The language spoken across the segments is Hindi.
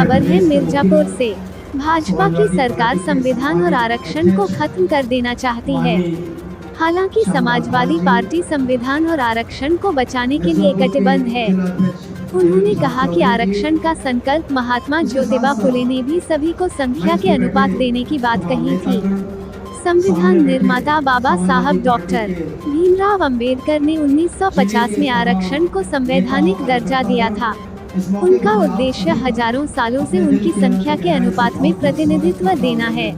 खबर है मिर्जापुर से। भाजपा की सरकार संविधान और आरक्षण को खत्म कर देना चाहती है। हालांकि समाजवादी पार्टी संविधान और आरक्षण को बचाने के लिए कटिबद्ध है। उन्होंने कहा कि आरक्षण का संकल्प महात्मा ज्योतिबा फुले ने भी सभी को संख्या के अनुपात देने की बात कही थी। संविधान निर्माता बाबा साहब डॉक्टर भीमराव अंबेडकर ने 1950 में आरक्षण को संवैधानिक दर्जा दिया था। उनका उद्देश्य हजारों सालों से उनकी संख्या के अनुपात में प्रतिनिधित्व देना है।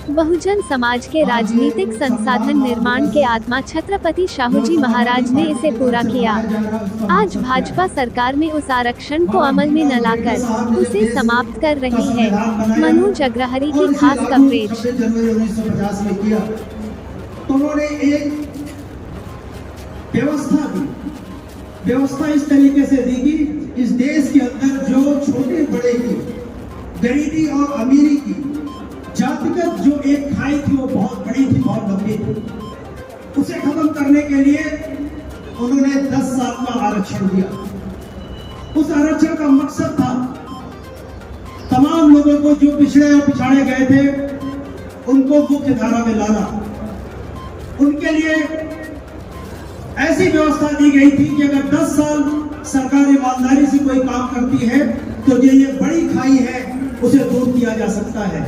बहुजन समाज के राजनीतिक संसाधन निर्माण के आत्मा छत्रपति शाहूजी महाराज ने इसे पूरा किया। आज भाजपा सरकार में उस आरक्षण को अमल में न लाकर उसे समाप्त कर रही है। मनोज अग्रहरी की खास कवरेज। उन्होंने एक व्यवस्था इस तरीके से दी कि इस देश के अंदर जो छोटे बड़े की गरीबी और अमीरी की जातिगत जो एक खाई थी वो बहुत बड़ी थी, बहुत लंबी थी। उसे खत्म करने के लिए उन्होंने 10 साल का आरक्षण दिया। उस आरक्षण का मकसद था तमाम लोगों को जो पिछड़े और पिछाड़े गए थे उनको मुख्य धारा में लाना। उनके लिए ऐसी व्यवस्था दी गई थी कि अगर 10 साल सरकार ईमानदारी से कोई काम करती है तो ये बड़ी खाई है उसे दूर किया जा सकता है।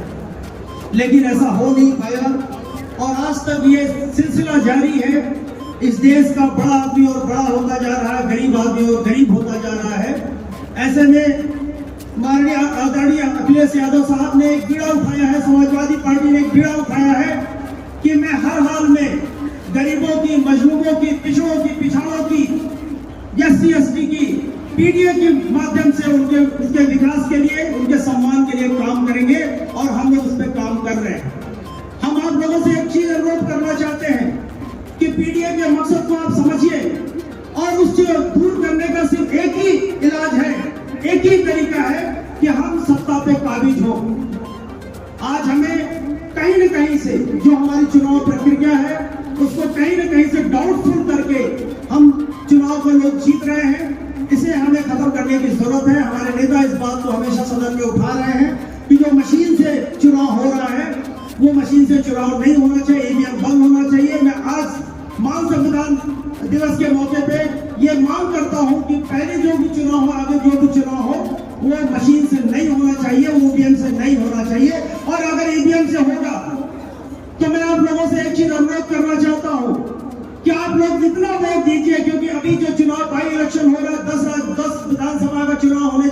लेकिन ऐसा हो नहीं पाया और आज तक ये सिलसिला जारी है। इस देश का बड़ा आदमी और बड़ा होता जा रहा है, गरीब आदमी और गरीब होता जा रहा है। ऐसे में माननीय आदरणीय अखिलेश यादव साहब ने एक बीड़ा उठाया है, समाजवादी पार्टी ने एक बीड़ा उठाया है कि मैं हर हाल में गरीबों की, मजलूमों की, पिछड़ों की, पिछाड़ों की, एससी एसटी की, पीडीए के माध्यम से उनके विकास के लिए, उनके सम्मान के लिए काम करेंगे और हम लोग उस पर काम कर रहे हैं। हम आप लोगों से एक चीज अनुरोध करना चाहते हैं कि पीडीए के मकसद को आप समझिए और उससे दूर करने का सिर्फ एक ही इलाज है, एक ही तरीका है कि हम सत्ता पे काबिज हो। आज हमें कहीं न कहीं से जो हमारी चुनाव प्रक्रिया है उसको कहीं न कहीं से डाउटफुल करके हम चुनाव को लोग जीत रहे हैं। इसे हमें खत्म करने की जरूरत है। हमारे नेता इस बात को हमेशा सदन में उठा रहे हैं कि जो मशीन से चुनाव हो रहा है वो मशीन से चुनाव नहीं होना चाहिए, ईवीएम बंद होना चाहिए। मैं आज महान संविधान दिवस के मौके पे ये मांग करता हूं कि पहले जो भी चुनाव हो, आगे जो भी चुनाव हो, वो मशीन से नहीं होना चाहिए, वो ईवीएम से नहीं होना चाहिए। और अगर ईवीएम से होगा तो मैं आप लोगों से एक चीज अनुरोध करना चाहता हूं कि आप लोग जितना वोट दीजिए, क्योंकि अभी जो चुनाव बाई इलेक्शन हो रहा है, 10 विधानसभा का चुनाव होने